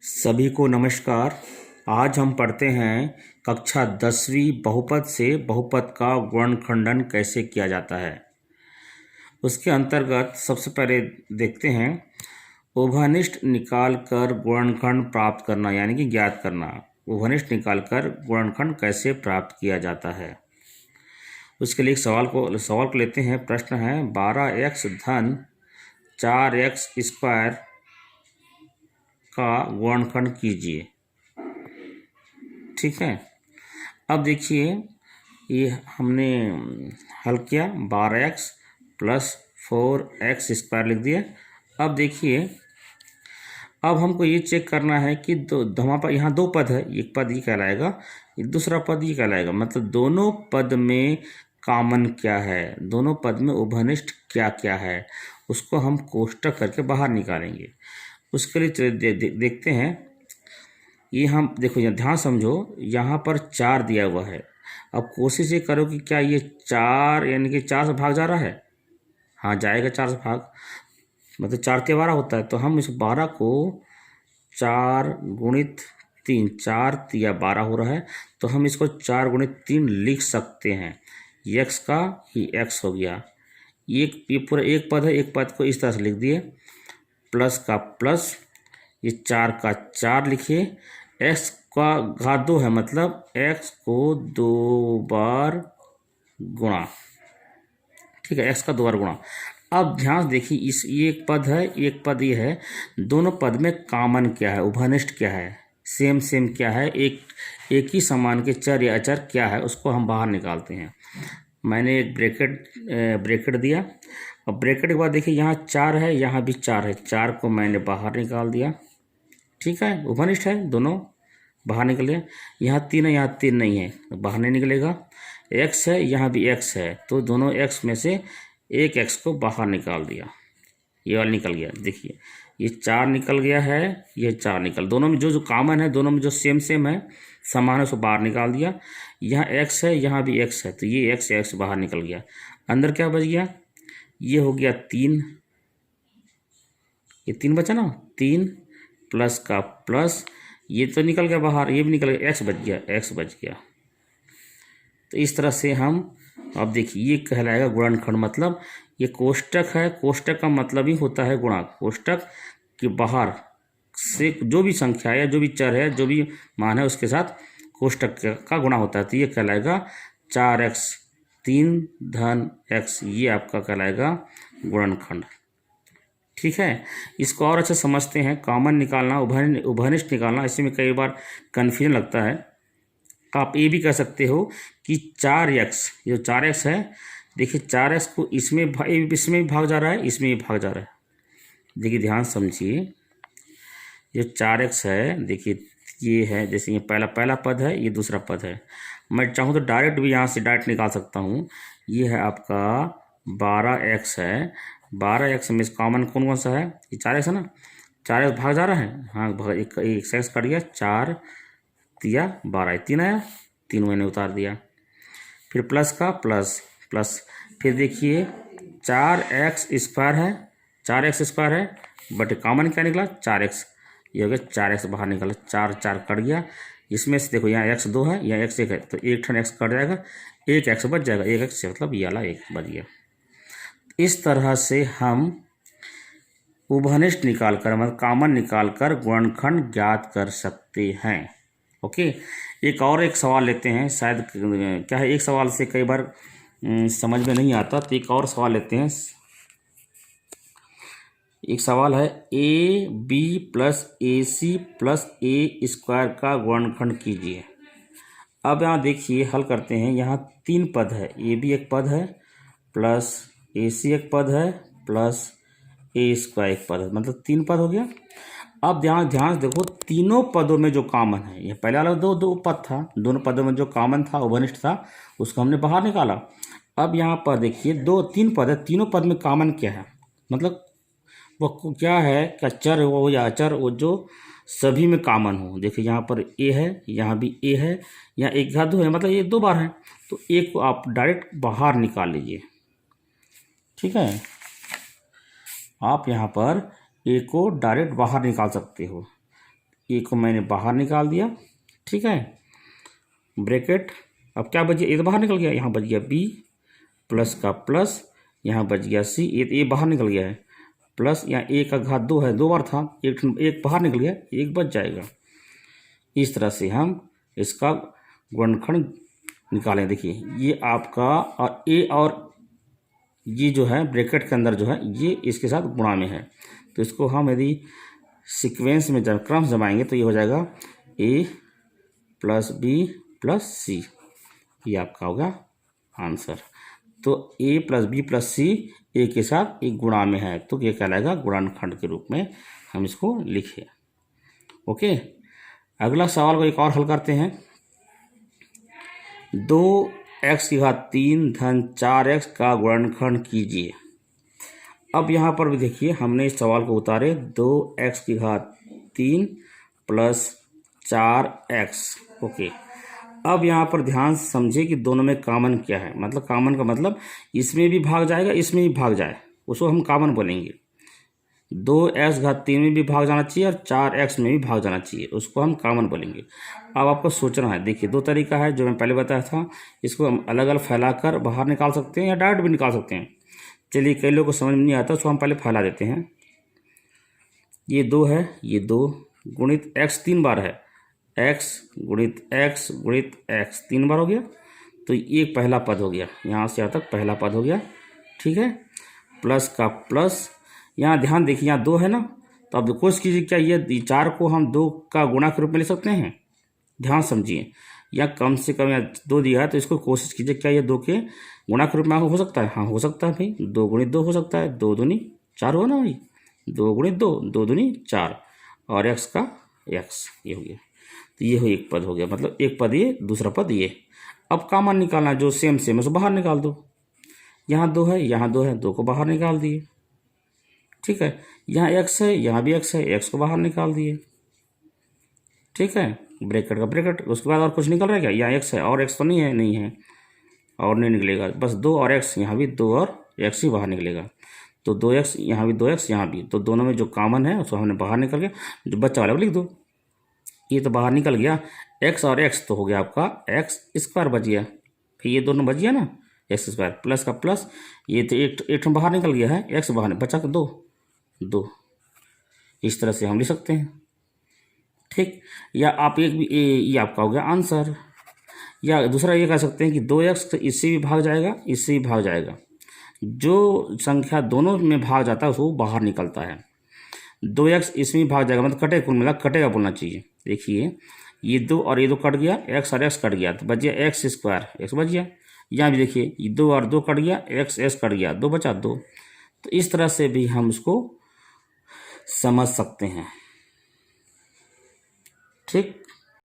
सभी को नमस्कार। आज हम पढ़ते हैं कक्षा 10वीं बहुपद से बहुपद का गुणनखंडन कैसे किया जाता है। उसके अंतर्गत सबसे पहले देखते हैं उभयनिष्ठ निकाल कर गुणनखंड प्राप्त करना, यानी कि ज्ञात करना। उभयनिष्ठ निकाल कर गुणनखंड कैसे प्राप्त किया जाता है। उसके लिए एक सवाल को लेते हैं। प्रश्न है 12x धन 4x स्क्वायर का गुणनखंड कीजिए। ठीक है, अब देखिए ये हमने हल किया, 12x प्लस 4x स्क्वायर लिख दिया। अब देखिए, अब हमको ये चेक करना है कि हमारे पास यहाँ दो पद है, एक पद ये कहलाएगा, दूसरा पद ये कहलाएगा। मतलब दोनों पद में कॉमन क्या है, दोनों पद में उभयनिष्ठ क्या क्या है, उसको हम कोष्टक करके बाहर निकालेंगे। उसके लिए देखते हैं। ये हम देखो, यहाँ ध्यान समझो, यहाँ पर 4 दिया हुआ है। अब कोशिश ये करो कि क्या ये 4 यानी कि 4 से भाग जा रहा है। हाँ, जाएगा 4 से भाग, मतलब 4 के 12 होता है। तो हम इस 12 को 4 गुणित 3, 4 तिया 12 हो रहा है। तो हम इसको 4 गुणित 3 लिख सकते हैं। x का ही x हो गया। ये पूरा एक पद है, एक पद को इस तरह से लिख दिए, प्लस का प्लस, ये 4 का 4 लिखिए। x का घात 2 है, मतलब x को 2 बार गुणा। ठीक है, x का 2 बार गुणा। अब ध्यान देखिए, इस ये एक पद है, एक पद ये है। दोनों पद में कॉमन क्या है, उभयनिष्ठ क्या है, सेम क्या है, एक ही समान के चर या अचर क्या है, उसको हम बाहर निकालते हैं। मैंने एक ब्रैकेट दिया। अब ब्रैकेट के बाद देखिए, यहाँ 4 है, यहाँ भी 4 है। 4 को मैंने बाहर निकाल दिया। ठीक है, उभयनिष्ठ है, दोनों बाहर निकल गए। यहाँ 3 है, यहाँ 3 नहीं है, तो बाहर नहीं निकलेगा। x है, यहाँ भी x है, तो दोनों x में से एक x को बाहर निकाल दिया। ये वाला निकल गया। देखिए, ये 4 निकल गया है, ये 4 दोनों में जो कॉमन है, दोनों में जो सेम है, समान है, उसको बाहर निकाल दिया। यहाँ x है, यहाँ भी x है, तो ये x बाहर निकल गया। अंदर क्या बच गया, ये हो गया 3, ये 3 बचा ना, 3 प्लस का प्लस, ये तो निकल गया बाहर, ये भी निकल गया, x बच गया। तो इस तरह से हम, अब देखिए, ये कहलाएगा गुणनखंड। मतलब ये कोष्टक है, कोष्टक का मतलब ही होता है गुणा। कोष्टक के बाहर से जो भी संख्या है, जो भी चर है, जो भी मान है, उसके साथ कोष्टक का गुणा होता है। तो ये कहलाएगा 4x 3 धन x, ये आपका कहलाएगा गुणनखंड। ठीक है, इसको और अच्छा समझते हैं। कॉमन निकालना, उभयनिष्ठ निकालना, इसी में कई बार कन्फ्यूजन लगता है। आप ये भी कह सकते हो कि 4x, जो 4x है, देखिए 4x को इसमें भी भाग जा रहा है, इसमें भी भाग जा रहा है। देखिए ध्यान समझिए, जो 4x है, देखिए ये है, जैसे ये पहला पद है, ये दूसरा पद है। मैं चाहूँ तो डायरेक्ट भी यहाँ से डायरेक्ट निकाल सकता हूँ। ये है आपका 12x है। 12x में कॉमन कौन सा है, ये 4x है ना। 4x भाग जा रहा है, हाँ भाग, एक x कट गया, 4 तिया 12, 3 आया, 3 मैंने उतार दिया। फिर प्लस का प्लस, फिर देखिए 4x स्क्वायर है, 4x स्क्वायर है, बट कॉमन क्या निकला, 4x। ये हो गया 4x बाहर निकला, 4 कट गया। इसमें से देखो, यहाँ x 2 है, यहाँ x 1 है, तो एक ठन x कट जाएगा, एक x बच जाएगा, एक x मतलब ये वाला 1 बच गया। इस तरह से हम उभयनिष्ठ निकाल कर, मतलब कॉमन निकाल कर गुणनखंड ज्ञात कर सकते हैं। ओके, एक सवाल लेते हैं। शायद क्या है, एक सवाल से कई बार समझ में नहीं आता, तो एक और सवाल लेते हैं। एक सवाल है AB plus AC plus A square का गुणनखंड कीजिए। अब यहाँ देखिए, हल करते हैं। यहाँ 3 पद है, AB एक पद है, प्लस AC एक पद है, प्लस A स्क्वायर एक पद है, मतलब 3 पद हो गया। अब ध्यान देखो, तीनों पदों में जो कॉमन है, ये पहले वाला दो पद था, दोनों पदों में जो कॉमन था, उभयनिष्ठ था, उसको हमने बाहर निकाला। अब यहाँ पर देखिए 3 पद है, तीनों पद में कॉमन क्या है, मतलब वो क्या है, क्या चर हो या अचर हो, जो सभी में कॉमन हो। देखिए यहाँ पर A है, यहाँ भी A है, यहाँ एक घात 2 है, मतलब ये 2 बार है, तो एक को आप डायरेक्ट बाहर निकाल लीजिए। ठीक है, आप यहाँ पर A को डायरेक्ट बाहर निकाल सकते हो। ए को मैंने बाहर निकाल दिया, ठीक है, ब्रैकेट। अब क्या बच गया, ए तो बाहर निकल गया, यहाँ बच गया बी प्लस का प्लस, यहाँ बच गया सी, ए बाहर निकल गया है, प्लस यहाँ ए का घात 2 है, 2 बार था, एक बाहर निकल गया, एक बच जाएगा। इस तरह से हम इसका गुणनखंड निकालें। देखिए ये आपका, और ए और ये जो है ब्रैकेट के अंदर जो है ये इसके साथ गुणा में है, तो इसको हम यदि सीक्वेंस में जब क्रम जमाएंगे तो ये हो जाएगा ए प्लस बी प्लस सी, ये आपका होगा आंसर। तो ए प्लस बी प्लस सी ए के साथ एक गुणा में है, तो ये कहलाएगा गुणनखंड के रूप में हम इसको लिखें। ओके, अगला सवाल को एक और हल करते हैं। 2x की घात 3 धन 4x का गुणनखंड कीजिए। अब यहाँ पर भी देखिए हमने इस सवाल को उतारे, 2x की घात 3 प्लस 4x। ओके, अब यहाँ पर ध्यान से समझिए कि दोनों में कॉमन क्या है, मतलब कॉमन का मतलब इसमें भी भाग जाएगा, इसमें भी भाग जाए, उसको हम कॉमन बोलेंगे। 2x घात 3 में भी भाग जाना चाहिए और 4x में भी भाग जाना चाहिए, उसको हम कॉमन बोलेंगे। अब आपको सोचना है, देखिए 2 तरीका है जो मैं पहले बताया था, इसको हम अलग अलग फैलाकर बाहर निकाल सकते हैं या डायरेक्ट भी निकाल सकते हैं। चलिए, कई लोगों को समझ में नहीं आता, उसको हम पहले फैला देते हैं। ये 2 है, ये 2 गुणित x 3 बार है, x गुणित x गुणित x 3 बार हो गया, तो ये पहला पद हो गया, यहाँ से यहाँ तक पहला पद हो गया, ठीक है। प्लस का प्लस, यहाँ ध्यान देखिए यहाँ 2 है ना, तो अब कोशिश कीजिए क्या ये 4 को हम 2 का गुणा के रूप में ले सकते हैं। ध्यान समझिए, या कम से कम या 2 दिया है तो इसको कोशिश कीजिए क्या ये 2 के गुणा के रूप में हो सकता है। हाँ हो सकता है भाई, 2 गुणित 2 हो सकता है, 2 दूनी 4 हो ना भाई, 2 गुणित 2, 2 दूनी 4 और x का x, ये हो गया। तो ये हो एक पद हो गया, मतलब एक पद ये, दूसरा पद ये। अब कॉमन निकालना, जो सेम है उसको बाहर निकाल दो। यहाँ 2 है, यहाँ 2 है, 2 को बाहर निकाल दिए, ठीक है। यहाँ x है, यहाँ भी x है, x को बाहर निकाल दिए, ठीक है, ब्रैकेट का ब्रैकेट। उसके बाद और कुछ निकल रहा है क्या, यहाँ x है और x तो नहीं है, नहीं है और नहीं निकलेगा, बस 2 और x, यहाँ भी 2 और x ही बाहर निकलेगा। तो 2x, यहाँ भी 2x, यहाँ भी, तो दोनों में जो कॉमन है उसको हमने बाहर निकल गया, जो बच्चा वाला लिख दो। ये तो बाहर निकल गया, x और x तो हो गया आपका x स्क्वायर बच गया, फिर ये दोनों बच गया ना, x स्क्वायर प्लस का प्लस, ये तो एक बाहर निकल गया है, x बाहर बचा के 2। इस तरह से हम लिख सकते हैं, ठीक। या आप एक भी ये आपका हो गया आंसर। या दूसरा ये कह सकते हैं कि 2x इससे भी भाग जाएगा, इससे भी भाग जाएगा, जो संख्या दोनों में भाग जाता है उसको बाहर निकलता है। 2x इसमें भी भाग जाएगा, मतलब कटे, कुल मिला कटेगा बोलना चाहिए। देखिए ये 2 और ये 2 कट गया, x और x कट गया, तो बच गया x स्क्वायर, x बच गया। यहाँ भी देखिए ये 2 और 2 कट गया, x कट गया, 2 बचा 2। तो इस तरह से भी हम इसको समझ सकते हैं, ठीक।